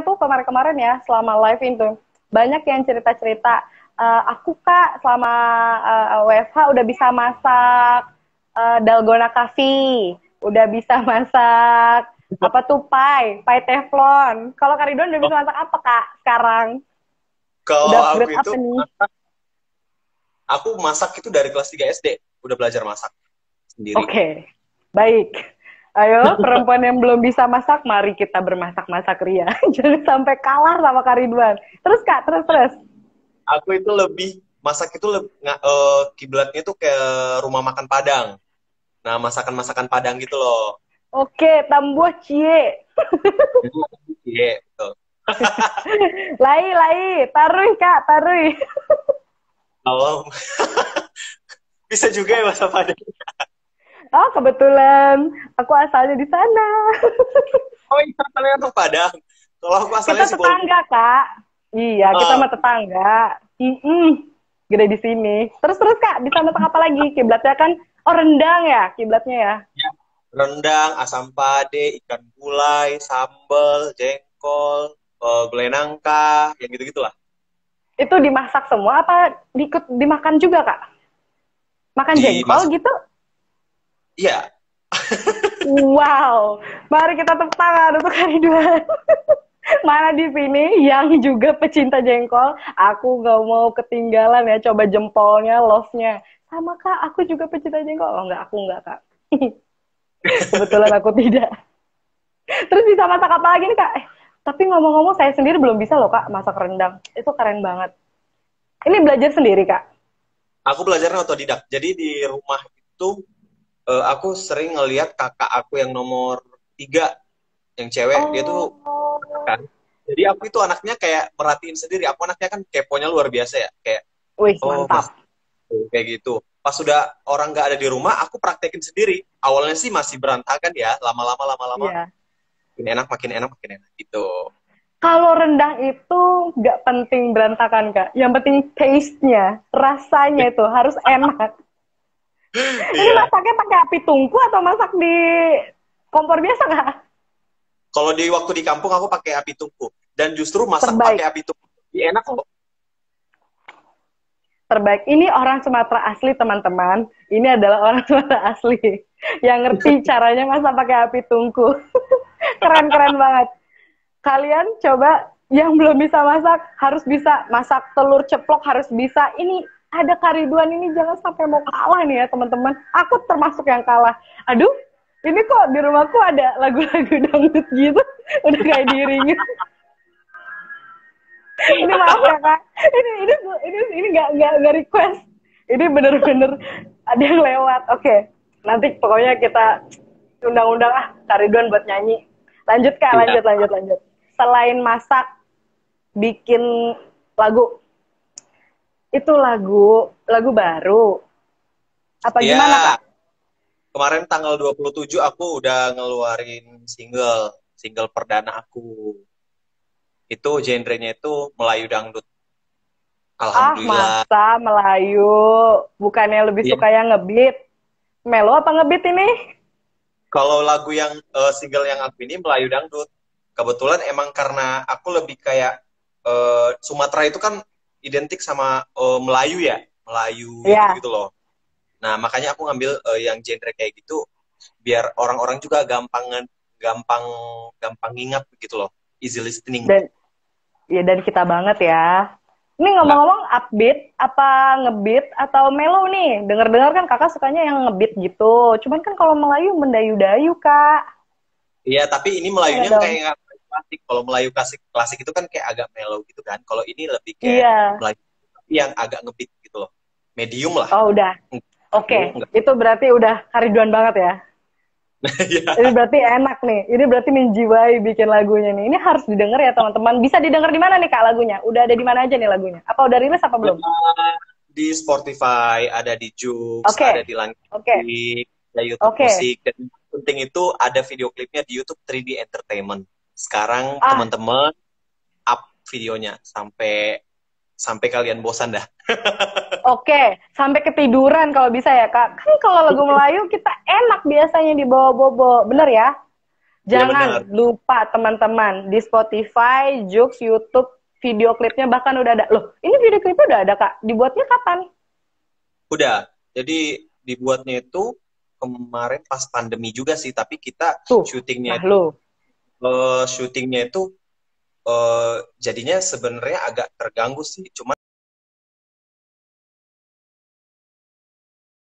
tuh kemarin-kemarin ya selama live itu banyak yang cerita-cerita, aku kak selama WFH udah bisa masak dalgona coffee, udah bisa masak apa tuh pai teflon. Kalau Kak Ridwan udah bisa masak apa kak sekarang? Kalau Udah aku upgrade itu, apa nih? aku masak itu dari kelas 3 SD. Udah belajar masak sendiri. Oke, baik. Ayo, perempuan yang belum bisa masak, mari kita bermasak-masak ria. Jangan sampai kalah sama Kak Ridwan. Terus Kak, terus. Aku itu lebih, masak itu kiblatnya itu ke rumah makan Padang. Nah, masakan-masakan Padang gitu loh. Oke, tambah cie. Iya, betul. Lai, tarui Kak, tarui. Kalau bisa juga ya bahasa Padang. Oh, kebetulan aku asalnya di sana. Oh iya, kalian tuh Padang. Kalau aku asalnya Kita Sipol. tetangga, Kak. Iya, kita Ah, mah tetangga. Gede di sini. Terus Kak, bisa masak apa lagi? Kiblatnya kan, oh rendang ya, kiblatnya ya. ya. Rendang, asam pade, ikan gulai, sambal, jengkol, gulai nangka, yang gitu-gitulah. Itu dimasak semua apa diikut dimakan juga, Kak? Makan jengkol Dimasak. gitu? Iya. Wow, mari kita tepuk tangan untuk hari dua. Mana di sini yang juga pecinta jengkol, aku nggak mau ketinggalan ya, coba jempolnya, love-nya. Sama Kak, aku juga pecinta jengkol. Oh enggak, aku enggak Kak. Kebetulan aku tidak. Terus bisa masak apa lagi nih Kak? Tapi ngomong-ngomong saya sendiri belum bisa loh Kak masak rendang. Itu keren banget. Ini belajar sendiri Kak? Aku belajarnya otodidak. Jadi di rumah itu aku sering ngelihat kakak aku yang nomor 3, yang cewek, dia tuh Oh, kan. Jadi aku itu anaknya kayak merhatiin sendiri. Aku anaknya kan keponya luar biasa ya. Kayak, wih oh mantap. mas, kayak gitu. Pas sudah orang nggak ada di rumah, aku praktekin sendiri. Awalnya sih masih berantakan ya, lama-lama Iya. makin enak gitu. Kalau rendang itu nggak penting berantakan Kak. Yang penting taste-nya, rasanya itu harus enak. Ini Iya. masaknya pakai api tungku atau masak di kompor biasa Kak? Kalau di waktu di kampung aku pakai api tungku dan justru masak pakai Terbaik, api tungku lebih enak kok. terbaik. Ini orang Sumatera asli teman-teman. Ini adalah orang Sumatera asli yang ngerti caranya masak pakai api tungku. Keren-keren banget. Kalian coba yang belum bisa masak harus bisa masak telur ceplok harus bisa. Ini ada Kariduan ini jangan sampai mau kalah nih ya teman-teman. Aku termasuk yang kalah. Aduh, ini kok di rumahku ada lagu-lagu dangdut gitu. Udah kayak diiringin. Ini maaf ya kak. Ini nggak request. Ini bener-bener ada yang lewat. Oke, nanti pokoknya kita undang-undang Kariduan buat nyanyi. Lanjut kak, Iya. lanjut. Selain masak, bikin lagu. Itu lagu baru. Apa gimana Iya, kak? kemarin tanggal 27 aku udah ngeluarin single perdana aku. Itu genrenya itu Melayu dangdut. Ah Alhamdulillah. masa Melayu, bukannya lebih Iya. suka yang ngebeat? Melo apa ngebeat ini? Kalau lagu yang single yang aku ini Melayu dangdut. Kebetulan emang karena aku lebih kayak Sumatera itu kan identik sama Melayu ya, Melayu yang Ya, gitu-gitu loh. Nah, makanya aku ngambil yang genre kayak gitu biar orang-orang juga gampang gampang ingat gitu loh. Easy listening. dan dan kita banget ya. Ini Ya. ngomong-ngomong upbeat, apa ngebeat atau melo nih? Dengar-dengar kan kakak sukanya yang ngebeat gitu. Cuman kan kalau Melayu mendayu-dayu kak. Iya, tapi ini Gimana Melayunya dong? kayak klasik. Kalau Melayu klasik klasik itu kan kayak agak mellow gitu kan. Kalau ini lebih kayak Iya. Melayu yang agak ngebeat gitu loh. Medium lah. Oh udah. Oke, Enggak. itu berarti udah kariduan banget ya. Ini Iya. berarti enak nih. Ini berarti menjiwai bikin lagunya nih. Ini harus didengar ya teman-teman. Bisa didengar di mana nih kak lagunya? Udah ada di mana aja nih lagunya? Apa udah rilis apa belum? Di Spotify, ada di Joox, ada Oke, di Langit oke, Musik, ada YouTube oke. Musik, dan yang penting itu ada video klipnya di YouTube 3D Entertainment. Sekarang Ah, teman-teman up videonya sampai sampai kalian bosan dah. oke. Sampai ketiduran kalau bisa ya kak. Kan kalau lagu Melayu kita enak biasanya di bawa bobo. Bener ya? Iya benar. Jangan lupa teman-teman, di Spotify, Joox, YouTube, video klipnya bahkan udah ada. Loh, ini video klipnya udah ada, Kak. Dibuatnya kapan? Udah. Jadi dibuatnya itu kemarin pas pandemi juga sih, tapi kita Tuh. syutingnya Nah, lo. syutingnya itu jadinya sebenarnya agak terganggu sih. Cuma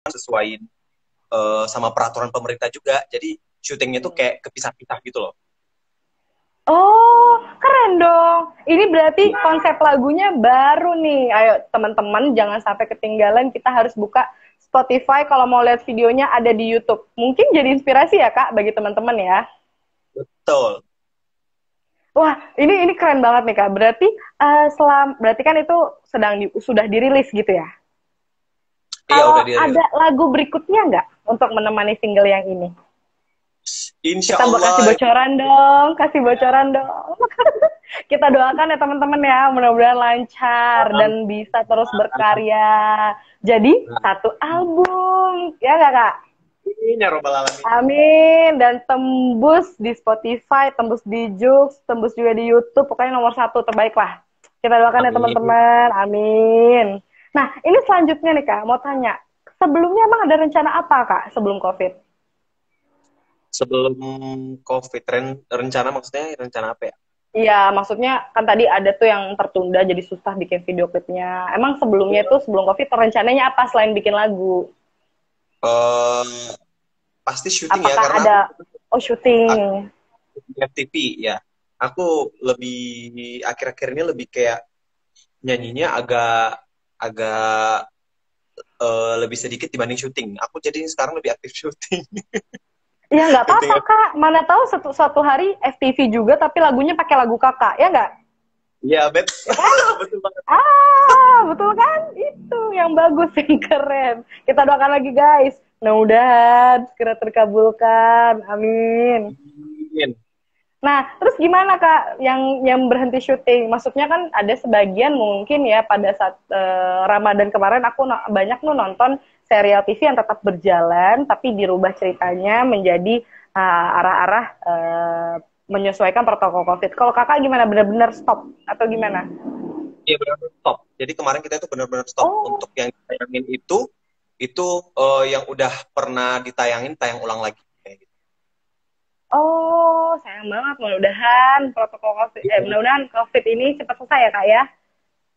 sesuaiin sama peraturan pemerintah juga. Jadi syutingnya tuh kayak kepisah-pisah gitu loh. Oh, keren dong. Ini berarti Iya. konsep lagunya baru nih. Ayo teman-teman jangan sampai ketinggalan. Kita harus buka Spotify kalau mau lihat videonya ada di YouTube. Mungkin jadi inspirasi ya Kak bagi teman-teman ya. Betul. Wah, ini keren banget nih Kak. Berarti berarti kan itu sudah dirilis gitu ya. Iya Kalau udah dirilis. ada lagu berikutnya nggak untuk menemani single yang ini? Insya Kita kasih Allah. bocoran dong, kasih bocoran dong. Kita doakan ya teman-teman ya, mudah-mudahan lancar dan bisa terus berkarya. Jadi satu album, ya nggak Kak? Amin ya robbal alamin. Amin. Dan tembus di Spotify, tembus di Joox, tembus juga di YouTube. Pokoknya nomor satu terbaik lah. Kita doakan ya Amin. teman-teman. Amin. Nah, ini selanjutnya nih Kak, mau tanya. Sebelumnya emang ada rencana apa Kak sebelum COVID? Sebelum COVID, rencana maksudnya rencana apa ya? Iya, maksudnya kan tadi ada tuh yang tertunda jadi susah bikin video klipnya. Emang sebelumnya itu sebelum COVID rencananya apa selain bikin lagu? Eh, Pasti syuting ya, Apakah karena ada aku syuting? FTV ya. Aku lebih akhir-akhir ini lebih kayak nyanyinya agak agak lebih sedikit dibanding syuting. Aku jadi sekarang lebih aktif syuting. Ya nggak Syuting. apa-apa Kak. Mana tahu suatu hari FTV juga tapi lagunya pakai lagu Kakak, ya nggak? Iya, betul. Betul banget. Betul kan? Itu yang bagus, yang keren. Kita doakan lagi guys. Mudah-mudahan segera terkabulkan. Amin. Amin. Nah, terus gimana Kak yang berhenti syuting? Maksudnya kan ada sebagian mungkin ya pada saat Ramadan kemarin aku banyak nonton serial TV yang tetap berjalan tapi dirubah ceritanya menjadi arah-arah menyesuaikan protokol COVID. Kalau Kakak gimana? Benar-benar stop atau gimana? Iya benar stop. Jadi kemarin kita itu benar-benar stop. Oh, Untuk yang ditayangin itu yang udah pernah ditayangin tayang ulang lagi kayak gitu. oh, sayang banget. Mudah-mudahan protokol COVID, mudah-mudahan COVID ini cepat selesai ya Kak ya.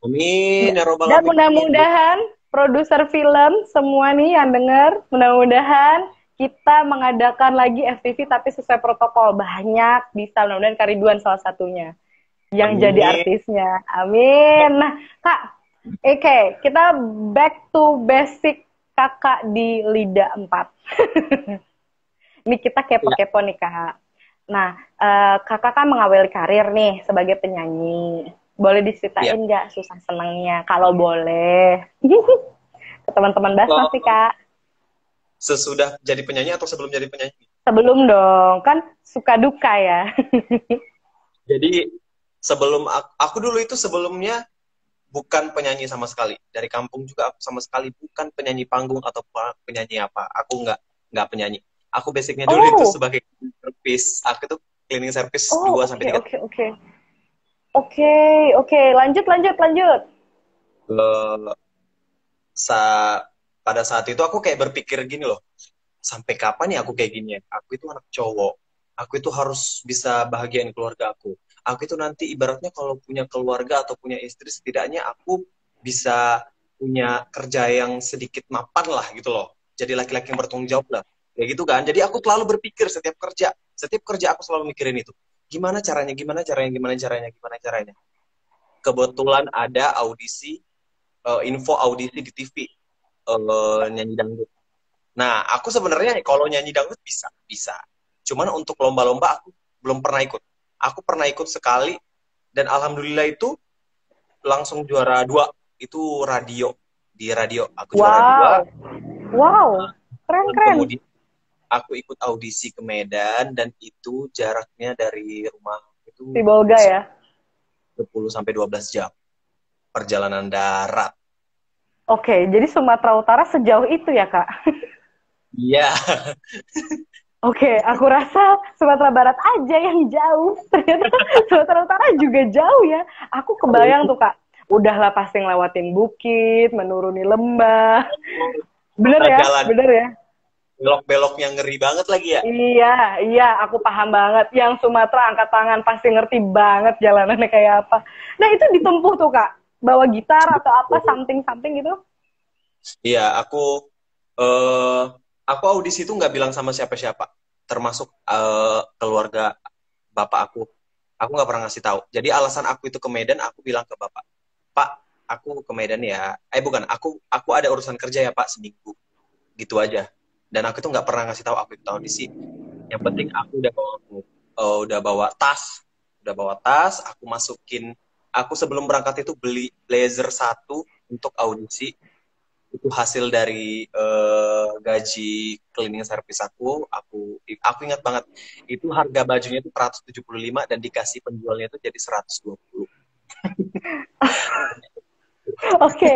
Amin ya robbal Dan alamin. mudah-mudahan produser film semua nih yang dengar, mudah-mudahan kita mengadakan lagi FTV tapi sesuai protokol. Banyak bisa, mudah-mudahan Kariduan salah satunya yang jadi Amin. artisnya. Amin. Nah, Kak, oke, kita back to basic Kakak di Lida 4. Ini kita kepo-kepo nih, Kak. Nah, Kakak kan mengawali karir nih sebagai penyanyi. Boleh Ya. diceritain nggak susah senangnya? Kalau boleh. Ke teman-teman Basnas sih, Kak. Sesudah jadi penyanyi atau sebelum jadi penyanyi? Sebelum dong, kan suka duka ya. Jadi sebelum aku dulu itu sebelumnya bukan penyanyi sama sekali. Dari kampung juga aku sama sekali bukan penyanyi panggung atau penyanyi apa. Aku nggak penyanyi. Aku basicnya dulu itu Oh, sebagai service. Aku tuh cleaning service oh, 2 oke, sampai 3 oke, oke. Oke, oke. Lanjut, lanjut, lanjut. tahun. Pada saat itu aku kayak berpikir gini loh, sampai kapan ya aku kayak gini ya? Aku itu anak cowok, aku itu harus bisa bahagiain keluarga aku. Aku itu nanti ibaratnya kalau punya keluarga atau punya istri, setidaknya aku bisa punya kerja yang sedikit mapan lah gitu loh. Jadi laki-laki yang bertanggung jawab lah. Kayak gitu kan. Jadi aku selalu berpikir setiap kerja aku selalu mikirin itu. Gimana caranya, gimana caranya, gimana caranya, gimana caranya. Kebetulan ada info audisi di TV, nyanyi dangdut. Nah, aku sebenarnya kalau nyanyi dangdut bisa. Cuman untuk lomba-lomba aku belum pernah ikut. Aku pernah ikut sekali dan alhamdulillah itu langsung juara 2. Itu di radio aku juara 2. Wow, wow. Keren, Dan keren. kemudian aku ikut audisi ke Medan dan itu jaraknya dari rumah Si itu Bolga ya. 10 sampai 12 jam perjalanan darat. Oke, jadi Sumatera Utara sejauh itu ya, Kak? Iya. Oke, aku rasa Sumatera Barat aja yang jauh. Ternyata Sumatera Utara juga jauh ya. Aku kebayang tuh Kak, udahlah pasti ngelewatin bukit, menuruni lembah. Bener ya? Jalan Bener ya? belok-beloknya ngeri banget lagi ya. Iya, iya, aku paham banget. Yang Sumatera angkat tangan pasti ngerti banget jalanannya kayak apa. Nah itu ditempuh tuh Kak, bawa gitar atau apa, something-something gitu. Iya, eh aku audisi itu nggak bilang sama siapa-siapa, termasuk keluarga bapak aku. Aku nggak pernah ngasih tahu. Jadi alasan aku itu ke Medan, aku bilang ke bapak, Pak, aku ke Medan ya. Bukan, aku ada urusan kerja ya Pak seminggu, gitu aja. Dan aku tuh nggak pernah ngasih tahu aku itu audisi. Yang penting aku udah bawa tas, aku masukin. Aku sebelum berangkat itu beli blazer satu untuk audisi, itu hasil dari gaji cleaning service aku ingat banget itu harga bajunya itu 175 dan dikasih penjualnya itu jadi 120. Oke,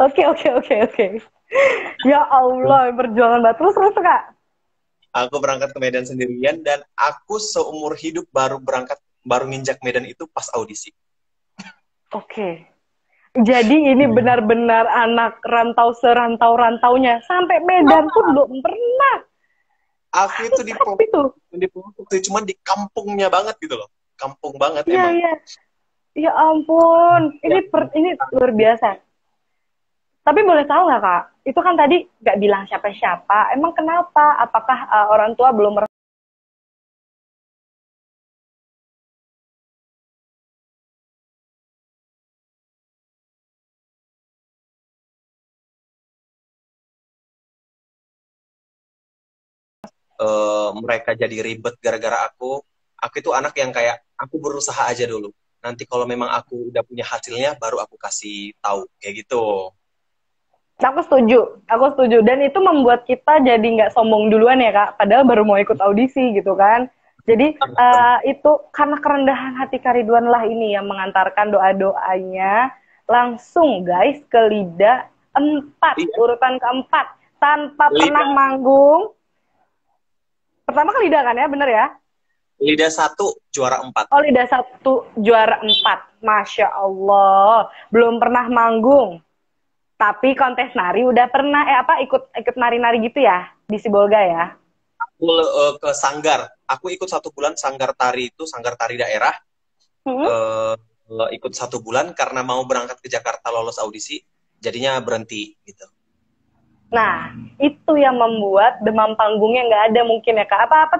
oke, oke, oke, oke. Ya Allah, perjuangan banget. Terus Kak. Aku berangkat ke Medan sendirian dan aku seumur hidup baru nginjak Medan itu pas audisi. Oke. Jadi ini benar-benar anak rantau serantau-rantaunya. Sampai Medan pun belum pernah. Aku itu Mantap itu. di pelosok sih, cuman di kampungnya banget gitu loh, kampung banget Iya, emang iya. Ya ampun. ya. Ini luar biasa. Tapi boleh tahu nggak Kak? Itu kan tadi nggak bilang siapa-siapa. Emang kenapa? Apakah orang tua belum Mereka jadi ribet gara-gara aku itu anak yang kayak aku berusaha aja dulu, nanti kalau memang aku udah punya hasilnya baru aku kasih tahu kayak gitu. Aku setuju. Dan itu membuat kita jadi nggak sombong duluan ya kak, padahal baru mau ikut audisi gitu kan. Jadi itu karena kerendahan hati Kak Ridwan lah ini yang mengantarkan doa-doanya langsung guys ke Lida 4, Iya, urutan keempat, tanpa pernah lidah manggung. Pertama ke Lida kan ya, bener ya? lidah satu juara 4. Oh Lida 1 juara 4, Masya Allah. Belum pernah manggung. Tapi kontes nari udah pernah ikut nari-nari gitu ya di Sibolga ya. Aku ke Sanggar, aku ikut 1 bulan Sanggar Tari, itu Sanggar Tari daerah. Hmm? eh, Ikut 1 bulan karena mau berangkat ke Jakarta lolos audisi, jadinya berhenti gitu. Nah, itu yang membuat demam panggungnya nggak ada mungkin ya Kak. Apa-apa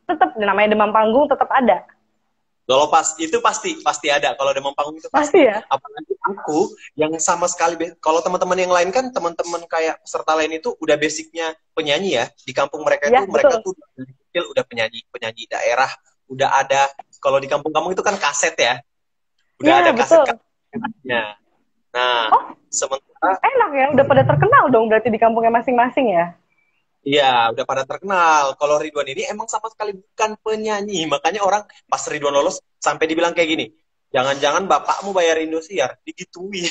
tetap namanya demam panggung tetap ada. Kalau pas itu pasti ada kalau demam panggung itu Pasti pasti. ya? Apalagi aku yang sama sekali kalau teman-teman yang lain kan teman-teman kayak peserta lain itu udah basicnya penyanyi ya. Di kampung Iya, mereka betul. tuh dari kecil udah penyanyi daerah, udah ada. Kalau di kampung-kampung itu kan kaset ya. Udah ada Iya, betul. kasetnya. Nah, Oh, sementara enak ya. Udah pada terkenal dong berarti di kampungnya masing-masing ya. iya, udah pada terkenal. Kalau Ridwan ini emang sama sekali bukan penyanyi. Makanya orang pas Ridwan lolos sampai dibilang kayak gini, jangan-jangan bapakmu bayar Indosiar, digituin.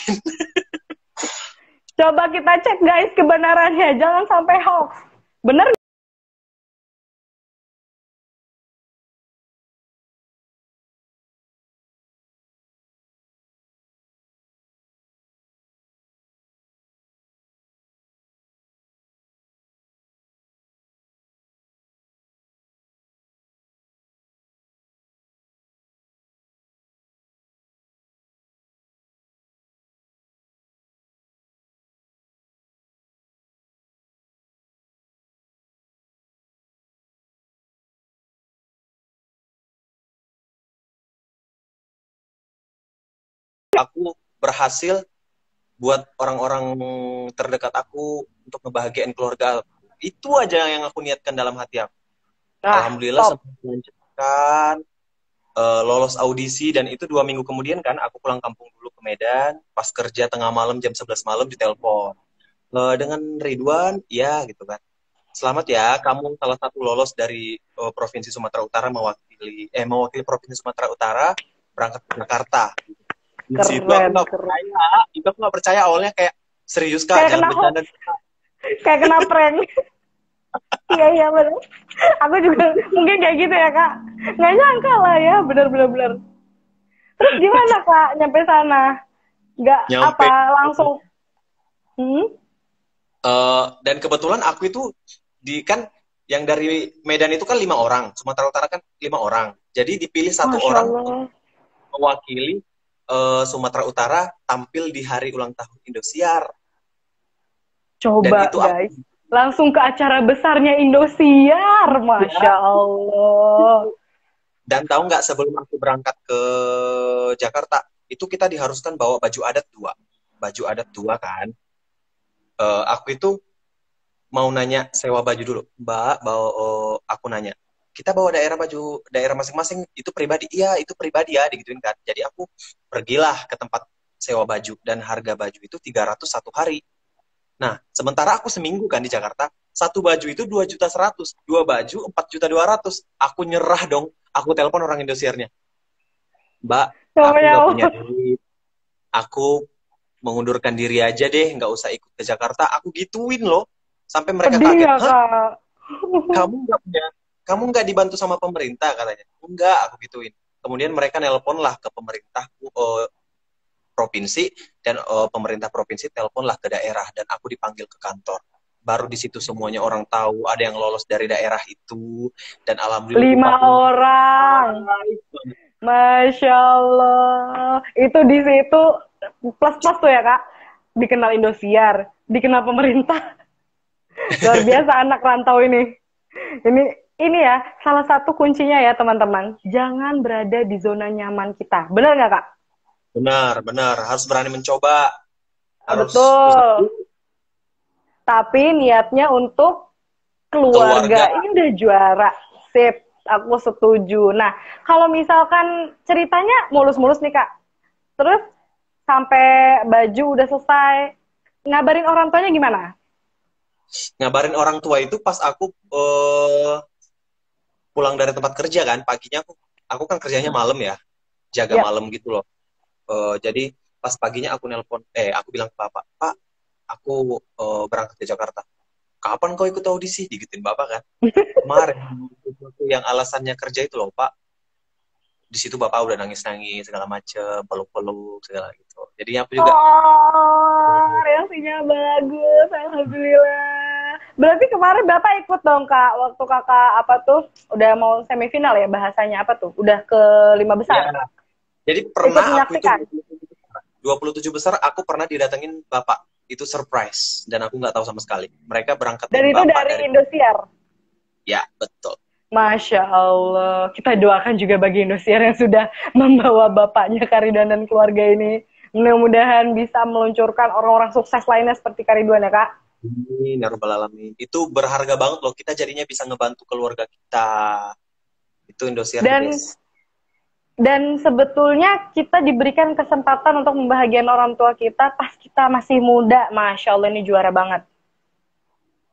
Coba kita cek guys kebenarannya. Jangan sampai hoax. Bener. Aku berhasil buat orang-orang terdekat aku untuk ngebahagiain keluarga aku. Itu aja yang aku niatkan dalam hati aku. Nah, Alhamdulillah top. sempat melancarkan, lolos audisi, dan itu 2 minggu kemudian kan aku pulang kampung dulu ke Medan. Pas kerja tengah malam jam 11 malam ditelepon. Dengan Ridwan, ya gitu kan. Selamat ya, kamu salah satu lolos dari Provinsi Sumatera Utara mewakili Provinsi Sumatera Utara berangkat ke Jakarta. Di situ aku Keren, nggak keren. percaya, itu aku nggak percaya awalnya kayak serius kak, Kayak jangan kena hoax, bercanda. kayak kena prank. Iya iya benar. Aku juga mungkin kayak gitu ya kak. Nggak nyangka lah ya, benar-benar benar. Terus gimana kak nyampe sana? Nggak Nyampe apa langsung? Hmm? dan kebetulan aku itu kan yang dari Medan itu kan 5 orang, Sumatera Utara kan 5 orang. Jadi dipilih satu Masya orang Allah. mewakili Sumatera Utara tampil di hari ulang tahun Indosiar. Dan Coba itu aku. guys, langsung ke acara besarnya Indosiar, Masya Ya. Allah. Dan tahu nggak, sebelum aku berangkat ke Jakarta, itu kita diharuskan bawa baju adat dua. Baju adat dua kan. Aku itu mau nanya sewa baju dulu. Mbak, bawa, aku nanya, kita bawa daerah baju daerah masing-masing itu pribadi. Iya, itu pribadi ya, digituin kan. Jadi aku pergilah ke tempat sewa baju dan harga baju itu 300 satu hari. Nah, sementara aku seminggu kan di Jakarta, satu baju itu 2.100.000, dua baju 4.200.000. Aku nyerah dong. Aku telepon orang Indosiarnya. Mbak, aku Ya nggak punya Allah. duit. Aku mengundurkan diri aja deh, nggak usah ikut ke Jakarta. Aku gituin loh. Sampai mereka Pedih kaget. ya Hah? kak. Kamu nggak punya, kamu nggak dibantu sama pemerintah katanya. Enggak, aku gituin. Kemudian mereka nelpon lah ke pemerintah provinsi, dan pemerintah provinsi teleponlah ke daerah, dan aku dipanggil ke kantor. Baru di situ semuanya orang tahu ada yang lolos dari daerah itu, dan alhamdulillah Lima upahnya orang. baik banget. Masya Allah. Itu di situ plus-plus tuh ya kak. Dikenal Indosiar, dikenal pemerintah. Luar biasa anak rantau ini. Ini ini ya salah satu kuncinya ya teman-teman. Jangan berada di zona nyaman kita. Benar nggak kak? Benar, benar. Harus berani mencoba. Harus usaha Betul. Tapi niatnya untuk keluarga. keluarga. Ini udah juara. Sip. Aku setuju. Nah, kalau misalkan ceritanya mulus-mulus nih kak. Terus sampai baju udah selesai. Ngabarin orang tuanya gimana? Ngabarin orang tua itu pas aku pulang dari tempat kerja kan. Paginya aku kan kerjanya malam ya, jaga Ya. malam gitu loh. Jadi pas paginya aku nelpon, aku bilang ke bapak, Pak, aku berangkat ke Jakarta. Kapan kau ikut audisi? Digituin bapak kan. Kemarin yang alasannya kerja itu loh Pak. Di situ bapak udah nangis-nangis segala macem, peluk-peluk segala gitu. Jadi aku juga. Oh, reaksinya bagus, alhamdulillah. Berarti kemarin Bapak ikut dong Kak, waktu Kakak apa tuh, udah mau semifinal ya bahasanya apa tuh, udah ke 5 besar. Ya, jadi Ikut pernah aku itu menyaksikan. 27 besar, aku pernah didatengin bapak. Itu surprise dan aku nggak tahu sama sekali. Mereka Dan berangkatin itu bapak dari dari. Indosiar. Ya, betul. Masya Allah. Kita doakan juga bagi Indosiar yang sudah membawa bapaknya Karidan dan keluarga ini. Mudah-mudahan bisa meluncurkan orang-orang sukses lainnya seperti Kariduan ya Kak. Amin, ya rabbal alamin. Itu berharga banget loh. Kita jadinya bisa ngebantu keluarga kita. Itu Indosiar the Dan best. Dan sebetulnya kita diberikan kesempatan untuk membahagiakan orang tua kita pas kita masih muda. Masya Allah ini juara banget.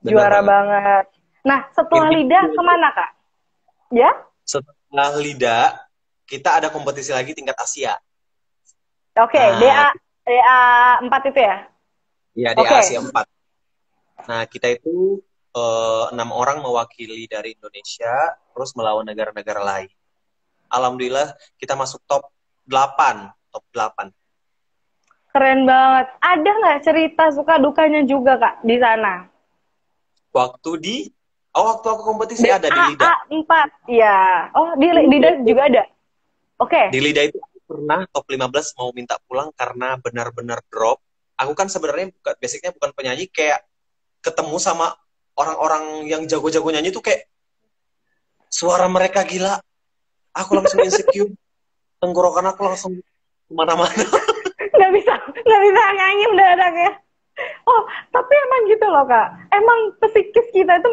Benar Juara banget. banget. Nah setelah Intinya, lidah kemana kak? Ya? setelah LIDA, kita ada kompetisi lagi tingkat Asia. Oke, Nah, DA 4 itu ya? ya di Oke. Asia 4. Nah, kita itu 6 orang mewakili dari Indonesia, terus melawan negara-negara lain. Alhamdulillah, kita masuk top 8. Top 8. Keren banget. Ada nggak cerita suka dukanya juga kak di sana? Waktu di, waktu aku kompetisi ada di LIDA. DAA 4. Ya. Oh, di Di LIDA Lidah itu, juga ada? Oke. di LIDA itu aku pernah top 15 mau minta pulang karena benar-benar drop. Aku kan sebenarnya basicnya bukan penyanyi, kayak ketemu sama orang-orang yang jago-jago nyanyi tuh kayak suara mereka gila. Aku langsung insecure, tenggorokan aku langsung kemana-mana. Nggak bisa nyanyi mendadak ya. Oh, tapi emang gitu loh kak. Emang psikis kita itu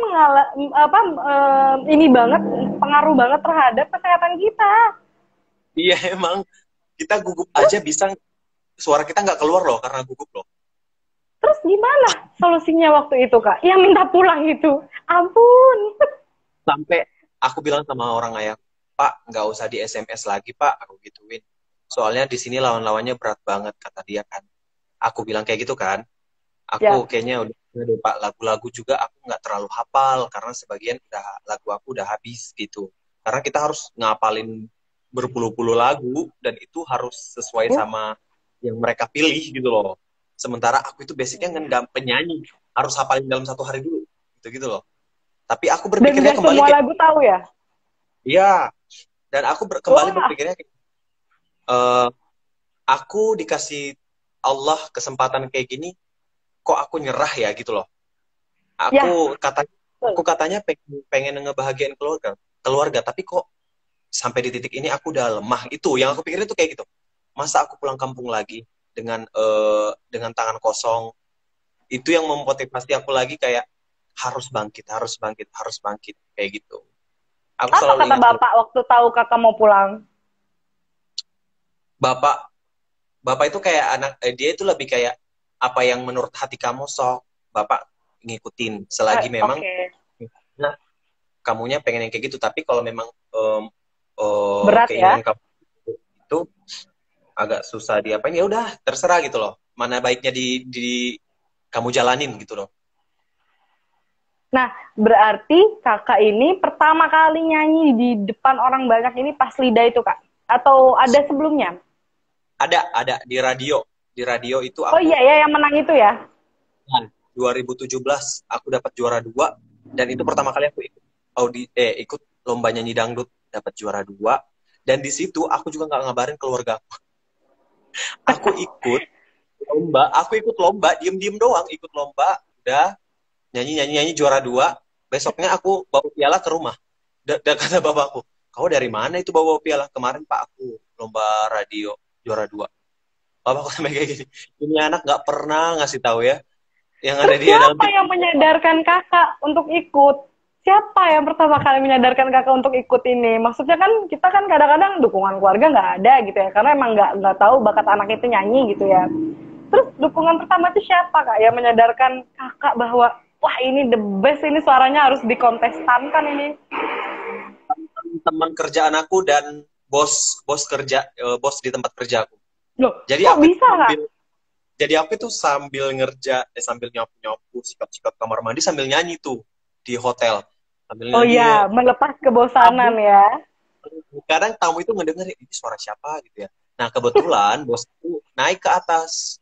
ini banget, pengaruh banget terhadap kesehatan kita. Iya, emang kita gugup aja bisa, suara kita nggak keluar loh karena gugup loh. Terus gimana solusinya waktu itu kak? Ya minta pulang itu. Ampun. Sampai aku bilang sama orang ayah, Pak, nggak usah di SMS lagi Pak, aku gituin. Soalnya di sini lawan-lawannya berat banget kata dia kan. Aku bilang kayak gitu kan. Aku Ya. kayaknya udah Nah, deh, Pak, lagu-lagu juga aku nggak terlalu hafal karena sebagian udah lagu aku udah habis gitu. Karena kita harus ngapalin berpuluh-puluh lagu dan itu harus sesuai Ya. sama yang mereka pilih gitu loh. Sementara aku itu basicnya nggak penyanyi, harus hafalin dalam 1 hari dulu, gitu gitu loh. Tapi aku Dan berpikirnya nggak kembali semua kayak, lagu tahu ya? iya. Dan aku kembali Wah, berpikirnya kayak, eh, aku dikasih Allah kesempatan kayak gini, kok aku nyerah ya gitu loh. Aku ya. kata Betul. aku katanya pengen ngebahagiain keluarga, keluarga, tapi kok sampai di titik ini aku udah lemah. Itu yang aku pikirin tuh kayak gitu. Masa aku pulang kampung lagi dengan tangan kosong? Itu yang memotivasi aku lagi kayak harus bangkit, harus bangkit, harus bangkit kayak gitu. Aku Apa selalu kata ingat Bapak waktu tahu kakak mau pulang? bapak bapak itu kayak dia itu lebih kayak apa yang menurut hati kamu sok bapak ngikutin selagi memang Oke. nah kamunya pengen yang kayak gitu tapi kalau memang Berat keinginan ya? kamu itu agak susah diapain ya udah terserah gitu loh mana baiknya di kamu jalanin gitu loh. Nah, berarti kakak ini pertama kali nyanyi di depan orang banyak ini pas Lida itu, Kak? Atau ada sebelumnya? Ada di radio itu Oh aku iya ya, yang menang itu ya? 2017 aku dapat juara 2 dan itu pertama kali aku ikut lomba nyanyi dangdut dapat juara 2 dan di situ aku juga nggak ngabarin keluarga aku ikut lomba diem-diem doang ikut lomba udah nyanyi juara 2 besoknya aku bawa piala ke rumah dan kata bapakku kau dari mana itu bawa piala kemarin pak aku lomba radio juara 2 bapakku sampai kayak gini ini anak nggak pernah ngasih tahu ya yang ada Terus dia dalam siapa pikiran. yang menyadarkan kakak untuk ikut? Siapa yang pertama kali menyadarkan kakak untuk ikut ini? Maksudnya kan kita kan kadang-kadang dukungan keluarga nggak ada gitu ya, karena emang nggak tahu bakat anak itu nyanyi gitu ya. Terus dukungan pertama itu siapa kak yang menyadarkan kakak bahwa wah ini the best ini suaranya harus dikontestankan ini? Teman kerjaan aku dan bos di tempat kerja aku. Loh, Jadi kok aku itu bisa kak? sambil sambil nyapu-nyapu, sikat-sikat kamar mandi sambil nyanyi tuh di hotel. Sambil Oh nyanyi ya. ya, melepas kebosanan Tamu, ya. kadang tamu itu ngedenger ini suara siapa gitu ya. Nah, kebetulan bos itu naik ke atas.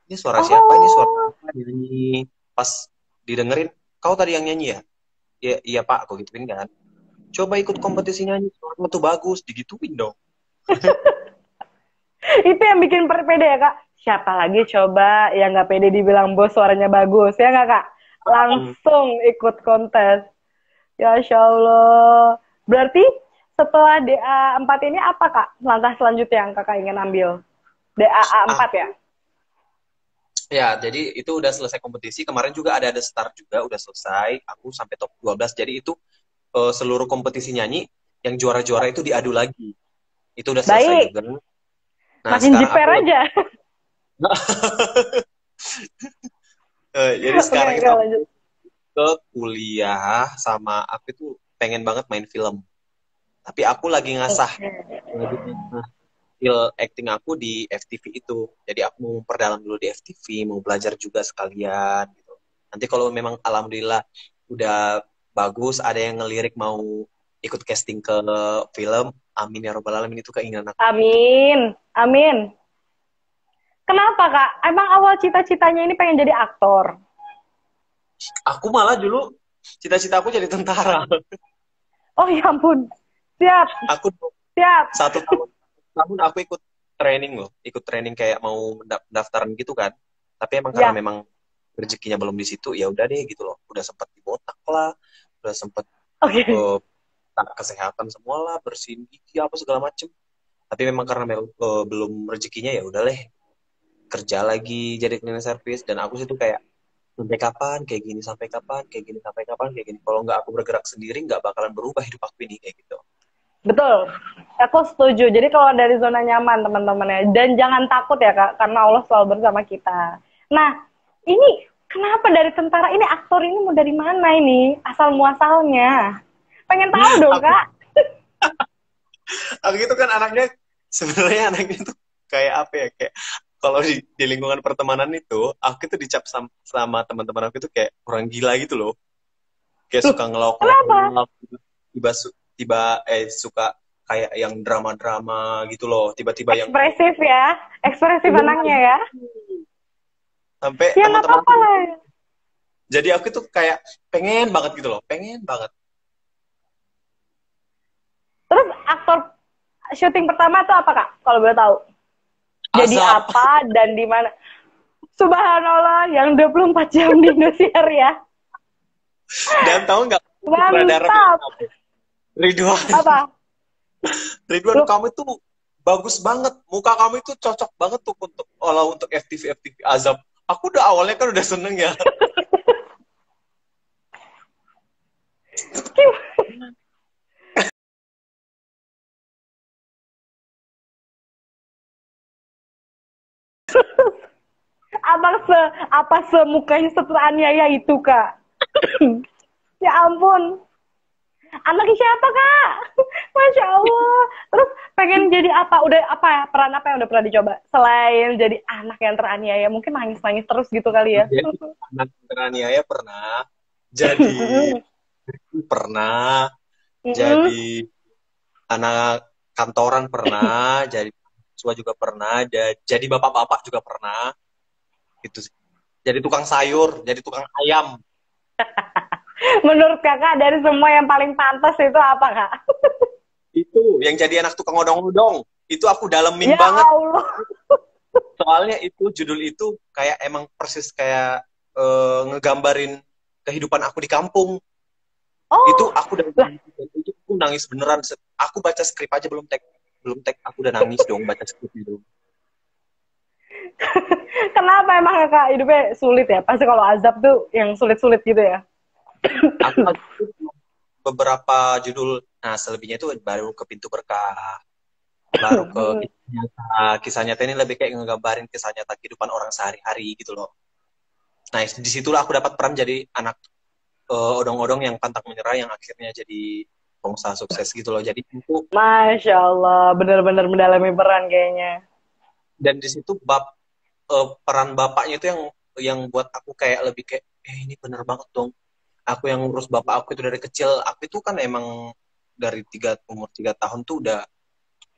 Ini suara siapa? Ini suara Oh, siapa? Nyanyi. Pas didengerin, kau tadi yang nyanyi ya? Iya, iya Pak, aku gituin kan. Coba ikut kompetisi nyanyi, suaramu tuh bagus, digituin dong. itu yang bikin pede ya kak. Siapa lagi coba yang nggak pede dibilang bos suaranya bagus ya nggak kak? Hmm. Langsung ikut kontes. Ya Insya Allah. Berarti setelah DA 4 ini apa kak? Langkah selanjutnya yang kakak ingin ambil? DAA 4 ya? Ya, jadi itu udah selesai kompetisi. Kemarin juga ada start juga, udah selesai. Aku sampai top 12. Jadi itu seluruh kompetisi nyanyi yang juara-juara itu diadu lagi. Itu udah selesai Baik. juga. Nah, Makin sekarang jiper aku aja. jadi Oke, sekarang itu oke aku lanjut. ke kuliah sama aku itu pengen banget main film. Tapi aku Oke. lagi ngasah skill acting aku di FTV itu. Jadi aku mau memperdalam dulu di FTV, mau belajar juga sekalian gitu. Nanti kalau memang alhamdulillah udah bagus, ada yang ngelirik mau ikut casting ke film, amin ya robbal alamin itu keinginan aku. Amin. Amin. Kenapa kak? Emang awal cita-citanya ini pengen jadi aktor? Aku malah dulu cita-cita aku jadi tentara. Oh ya ampun. Siap. Aku Siap. 1 tahun aku ikut training kayak mau mendaftaran gitu kan. Tapi emang karena Ya. memang rezekinya belum di situ, ya udah deh gitu loh. Udah sempat dibotak lah, udah sempat Oke. kesehatan semua lah, bersihin gigi apa segala macem. Tapi memang karena belum rezekinya ya udah deh kerja lagi jadi cleaning service dan aku situ kayak sampai kapan kayak gini sampai kapan kayak gini sampai kapan kayak gini kalau nggak aku bergerak sendiri nggak bakalan berubah hidup aku ini kayak gitu. Betul. Aku setuju. Jadi kalau dari zona nyaman teman-teman ya. Dan jangan takut ya kak. Karena Allah selalu bersama kita. Nah, ini kenapa dari tentara ini aktor ini mau dari mana ini? Asal muasalnya. Pengen tahu dong aku kak. aku itu kan anaknya sebenarnya anaknya tuh kayak apa ya kayak kalau di lingkungan pertemanan itu, aku tuh dicap sama teman-teman aku itu kayak orang gila gitu loh. Kayak Loh, suka ngelawak-ngelawak, kenapa? tiba tiba suka kayak yang drama-drama gitu loh. Tiba-tiba yang Ekspresif ya, ekspresif iya, anaknya ya. sampai Ya nggak teman-teman apa-apa aku. lah. Jadi aku tuh kayak pengen banget gitu loh, pengen banget. Terus aktor syuting pertama tuh apa kak? Kalau boleh tahu. Jadi Azab. apa dan di mana? Subhanallah, yang 24 jam di Indosiar ya. Dan tahu nggak sutradara film Mantap. apa? Ridwan. Apa? Ridwan, Loh, kamu itu bagus banget. Muka kamu itu cocok banget tuh untuk FTV FTV Azab. Aku udah awalnya kan udah seneng ya. apa semukanya seteraniaya itu kak? Ya ampun. Anaknya siapa kak? Masya Allah. Terus pengen jadi apa? Udah apa ya? Peran apa yang udah pernah dicoba? Selain jadi anak yang teraniaya, mungkin nangis-nangis terus gitu kali ya. Jadi anak teraniaya pernah, jadi pernah, jadi anak kantoran pernah, jadi siswa juga pernah, jadi bapak-bapak juga pernah. Gitu sih. Jadi tukang sayur, jadi tukang ayam. Menurut kakak dari semua yang paling pantas itu apa kak? Itu yang jadi anak tukang odong-odong. Itu aku dalemin Ya banget. Allah. Soalnya itu judul itu kayak emang persis kayak ngegambarin kehidupan aku di kampung. Itu Oh, aku dari lah itu aku nangis beneran. Aku baca skrip aja belum tag aku udah nangis dong baca skrip itu. kenapa emang kakak hidupnya sulit ya? Pasti kalau azab tuh yang sulit-sulit gitu ya. Aku lagi beberapa judul. Nah, selebihnya itu baru ke Pintu Berkah, baru ke kisah nyata. Kisah nyata ini lebih kayak ngegambarin kisah nyata kehidupan orang sehari-hari gitu loh. Nah, disitulah aku dapat peran jadi anak odong-odong yang pantang menyerah yang akhirnya jadi pengusaha sukses gitu loh. Jadi itu Masya Allah, benar-benar mendalami peran kayaknya. dan di situ peran bapaknya itu yang buat aku kayak lebih kayak ini bener banget dong. Aku yang ngurus bapak aku itu dari kecil. Aku itu kan emang dari umur 3 tahun tuh udah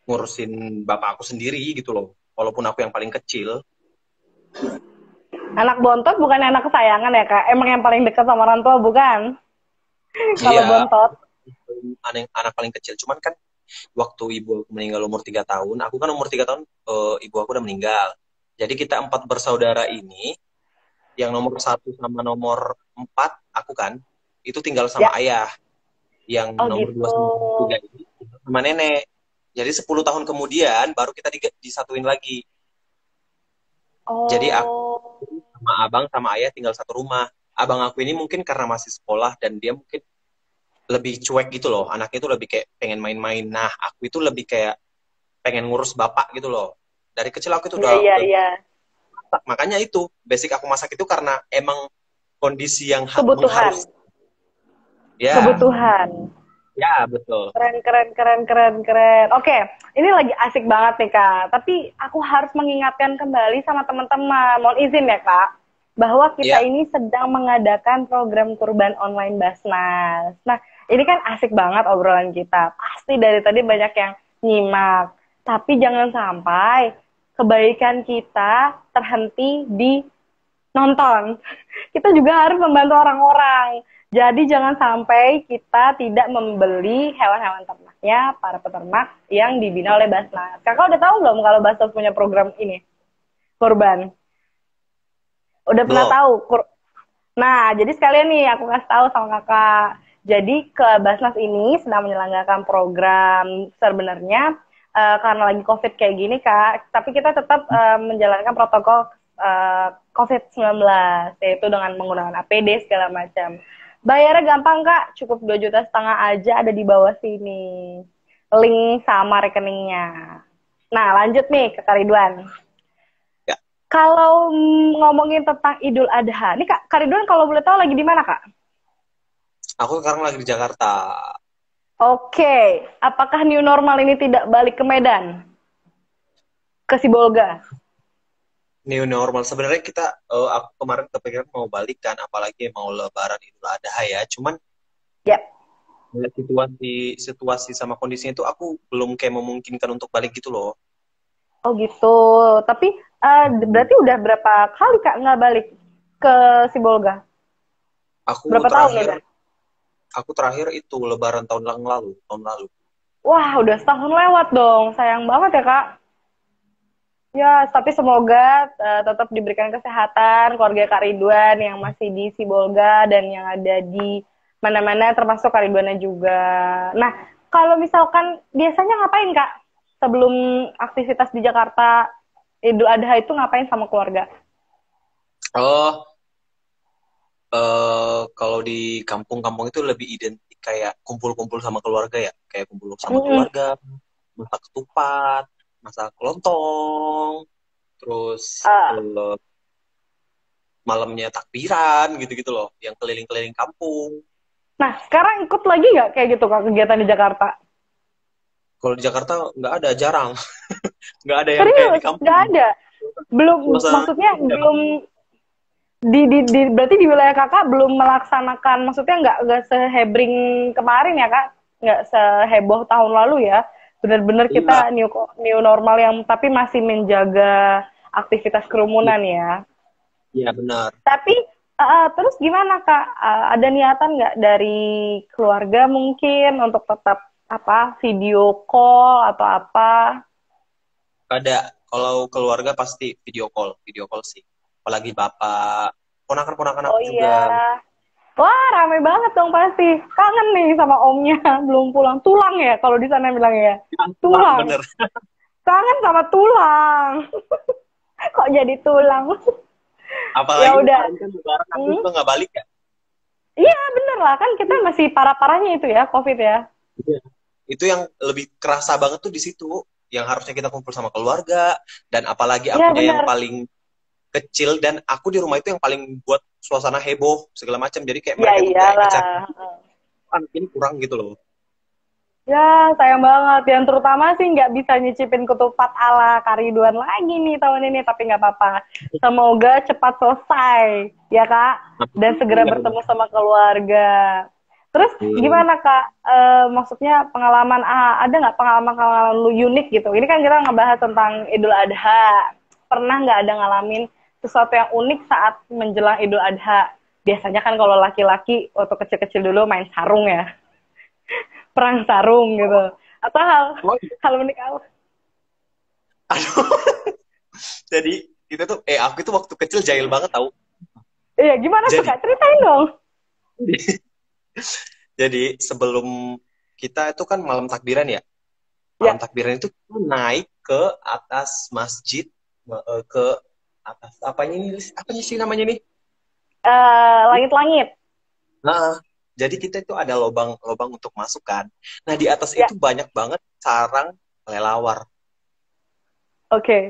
ngurusin bapak aku sendiri gitu loh. Walaupun aku yang paling kecil. Anak bontot bukan anak kesayangan ya kak? Emang yang paling dekat sama orang tua bukan? Kalau Iya, bontot. anak paling kecil. Cuman kan waktu ibu aku meninggal umur 3 tahun, aku kan umur 3 tahun, ibu aku udah meninggal. Jadi kita 4 bersaudara ini, yang nomor 1 sama nomor 4, aku kan, itu tinggal sama Ya, ayah. Yang oh nomor 2 gitu. sama nomor 3 ini sama nenek. Jadi 10 tahun kemudian baru kita disatuin lagi. Jadi aku Oh, sama abang sama ayah tinggal satu rumah. Abang aku ini mungkin karena masih sekolah dan dia mungkin lebih cuek gitu loh. Anaknya itu lebih kayak pengen main-main. Nah, aku itu lebih kayak pengen ngurus bapak gitu loh. Dari kecil aku itu iya iya udah iya. masak. Makanya itu basic aku masak itu karena emang kondisi yang Kebutuhan, mengharus. Ya, kebutuhan. ya betul. Keren, keren, keren, keren, keren. Oke, ini lagi asik banget nih kak. Tapi aku harus mengingatkan kembali sama teman-teman. Mohon izin ya kak, bahwa kita Ya, ini sedang mengadakan program kurban online Basnas. Nah, ini kan asik banget obrolan kita. Pasti dari tadi banyak yang nyimak. Tapi jangan sampai kebaikan kita terhenti di nonton. Kita juga harus membantu orang-orang. Jadi jangan sampai kita tidak membeli hewan-hewan ternaknya para peternak yang dibina oleh Basnas. Kakak udah tahu belum kalau Basnas punya program ini? Kurban. Udah pernah belum. tahu? Nah, jadi sekalian nih aku kasih tahu sama kakak. Jadi ke Basnas ini sedang menyelenggarakan program sebenarnya karena lagi COVID kayak gini kak, tapi kita tetap menjalankan protokol COVID-19 yaitu dengan menggunakan APD segala macam. Bayarnya gampang kak, cukup 2,5 juta aja ada di bawah sini. Link sama rekeningnya. Nah lanjut nih ke Kak Ridwan. Ya, Kalau ngomongin tentang Idul Adha, nih Kak Ridwan kalau boleh tahu lagi di mana Kak? aku sekarang lagi di Jakarta. Oke, apakah new normal ini tidak balik ke Medan? Ke Sibolga? new normal. Sebenarnya kita, aku kemarin kepikiran mau balik kan, apalagi mau Lebaran Idul Adha ya. Cuman Ya. ngeliat situasi sama kondisinya itu aku belum kayak memungkinkan untuk balik gitu loh. Oh gitu. Tapi berarti udah berapa kali Kak nggak balik ke Sibolga? Aku Berapa tahun terakhir, udah? aku terakhir itu Lebaran tahun lalu. Wah, udah setahun lewat dong. Sayang banget ya Kak. Ya, tapi semoga tetap diberikan kesehatan keluarga Kak Ridwan yang masih di Sibolga dan yang ada di mana-mana termasuk Kak Ridwannya juga. Nah, kalau misalkan biasanya ngapain Kak sebelum aktivitas di Jakarta Idul Adha itu ngapain sama keluarga? Oh, kalau di kampung-kampung itu lebih identik kayak kumpul-kumpul sama keluarga ya, kayak kumpul sama Mm-mm. keluarga, masak ketupat, masak lontong, terus Eh, eh, malamnya takbiran gitu-gitu loh, yang keliling-keliling kampung. nah, sekarang ikut lagi nggak kayak gitu Kak kegiatan di Jakarta? Kalau di Jakarta nggak ada, jarang, nggak ada yang kayak di Serius, kampung. nggak ada. Belum, Suasana maksudnya ya, belum berarti di wilayah kakak belum melaksanakan, maksudnya nggak sehebring kemarin ya kak, nggak seheboh tahun lalu ya, benar-benar iya, kita new normal yang tapi masih menjaga aktivitas kerumunan ya. iya benar. Tapi terus gimana kak? Ada niatan nggak dari keluarga mungkin untuk tetap apa video call atau apa? Ada, kalau keluarga pasti video call sih. Apalagi bapak, ponakan-ponakan Oh aku iya. juga. Wah, rame banget dong pasti. Kangen nih sama omnya, belum pulang. Tulang ya, kalau di sana bilangnya ya. Yang tua, Tulang. bener. Kangen sama tulang. Kok jadi tulang? Apalagi Ya udah. kemarin kan lebaran aku Hmm? juga nggak balik ya. Iya, bener lah. Kan kita masih parah-parahnya itu ya, COVID ya. Iya. Itu yang lebih kerasa banget tuh di situ. Yang harusnya kita kumpul sama keluarga. Dan apalagi Iya, akunya yang bener. paling kecil. Dan aku di rumah itu yang paling buat suasana heboh, segala macam. Jadi kayak Ya mereka itu kayak ngejar, iyalah. anak ini kurang gitu loh. Ya, sayang banget. Yang terutama sih nggak bisa nyicipin ketupat ala Kariduan lagi nih tahun ini, tapi nggak apa-apa. Semoga cepat selesai, ya Kak. Dan segera Iya, bertemu sama keluarga. Terus benar. gimana Kak? Maksudnya pengalaman, ada nggak pengalaman-pengalaman lu unik gitu? Ini kan kita ngebahas tentang Idul Adha. Pernah nggak ada ngalamin sesuatu yang unik saat menjelang Idul Adha? Biasanya kan kalau laki-laki waktu kecil-kecil dulu main sarung ya, perang sarung gitu, atau Oh, iya. hal unik apa? Aduh. Jadi kita tuh, aku itu waktu kecil jahil banget tau. Iya, gimana tuh Jadi, kak, ceritain dong. jadi sebelum kita itu kan malam takbiran ya. Malam Ya, takbiran itu kita naik ke atas masjid, ke atas apanya sih namanya nih? langit-langit. Nah, jadi kita itu ada lubang-lubang untuk masuk kan. Nah, di atas Ya, itu banyak banget sarang kelelawar. oke. Okay.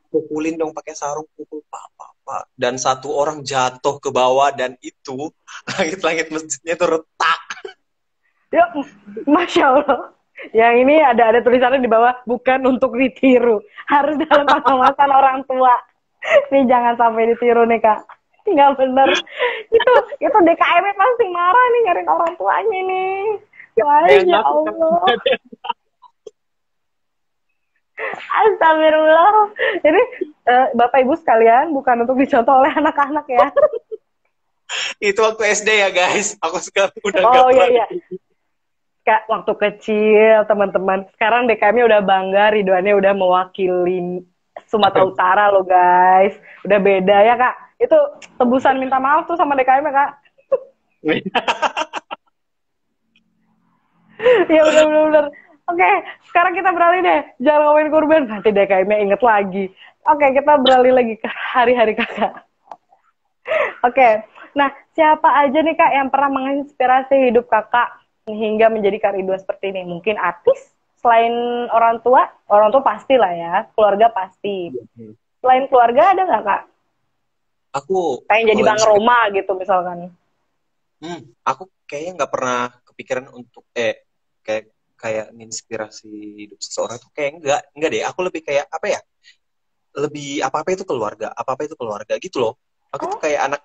Pukulin dong pakai sarung, pukul pak pak pak. Dan satu orang jatuh ke bawah dan itu langit-langit masjidnya itu retak. Ya, masya Allah. Yang ini ada tulisannya di bawah, bukan untuk ditiru, harus dalam pengawasan orang tua. Nih jangan sampai ditiru nih kak, nggak bener. Itu DKM pasti marah nih nyariin orang tuanya nih. Kayak Masya ngaku kan. Allah. Astagfirullah. Jadi Bapak Ibu sekalian bukan untuk dicontoh oleh anak-anak ya. Itu waktu SD ya guys. Aku sekarang udah nggak Oh iya berani. iya. Kak, waktu kecil teman-teman. Sekarang DKM-nya udah bangga, Ridwannya udah mewakili Sumatera Utara loh guys. Udah beda ya kak. Itu tebusan minta maaf tuh sama DKM ya kak. Ya udah bener-bener. Oke, sekarang kita beralih deh. Jangan ngomongin kurban, nanti DKM-nya inget lagi. Oke, kita beralih lagi ke hari-hari kakak. Oke, nah siapa aja nih kak yang pernah menginspirasi hidup kakak hingga menjadi Kak Ridwan seperti ini? Mungkin artis, selain orang tua pasti lah ya, keluarga pasti. Selain keluarga ada nggak kak? Aku Kayak jadi kalau Bang inspirasi, Roma gitu misalkan. aku kayaknya nggak pernah kepikiran untuk kayak kayak menginspirasi hidup seseorang tuh kayak enggak deh. Aku lebih kayak apa ya? lebih apa-apa itu keluarga, apa-apa itu keluarga gitu loh. Aku tuh Oh, kayak anak,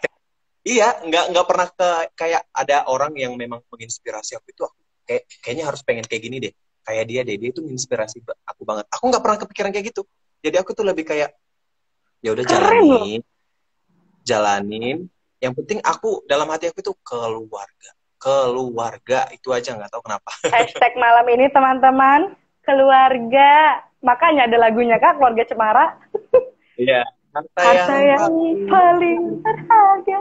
iya, nggak pernah kayak ada orang yang memang menginspirasi aku itu, aku kayaknya harus pengen kayak gini deh, kayak dia itu menginspirasi aku banget. Aku nggak pernah kepikiran kayak gitu. Jadi aku tuh lebih kayak ya udah keren loh. jalanin. Yang penting aku dalam hati aku itu keluarga, keluarga itu aja, nggak tahu kenapa. Hashtag malam ini teman-teman, keluarga. Makanya ada lagunya Kak, Keluarga Cemara. Iya. Harta Harta yang yang paling berharga.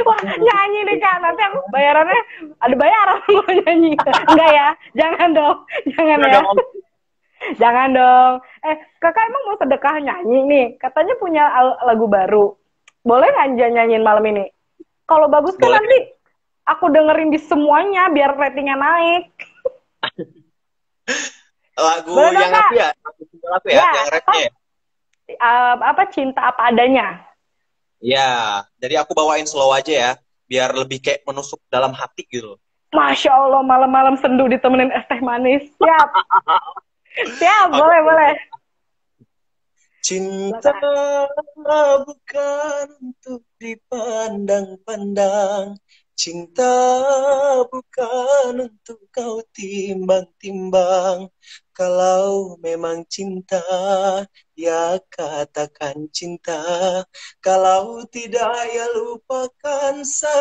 Wah, nyanyi nih Kak. Nanti aku bayarannya ada bayaran kalau nyanyi. Enggak ya? Jangan dong. Jangan paling ya. dong Om. Jangan dong. Kakak emang mau sedekah nyanyi nih. Katanya punya lagu baru. Boleh nggak nyanyiin malam ini? Kalau bagus kan Boleh. nanti aku dengerin di semuanya biar ratingnya naik. Lagu Boleh dong yang Kak? aku ya, lagu single aku ya, Ya, yang apa? rapnya ya. Apa cinta apa adanya. Ya, jadi aku bawain slow aja ya, biar lebih kayak menusuk dalam hati gitu. Masya Allah, malam-malam sendu ditemenin es teh manis. Siap, siap, Aku boleh, boleh. cinta Silakan. bukan untuk dipandang-pandang. Cinta bukan untuk kau timbang-timbang. Kalau memang cinta, ya katakan cinta. Kalau tidak, ya lupakan saja.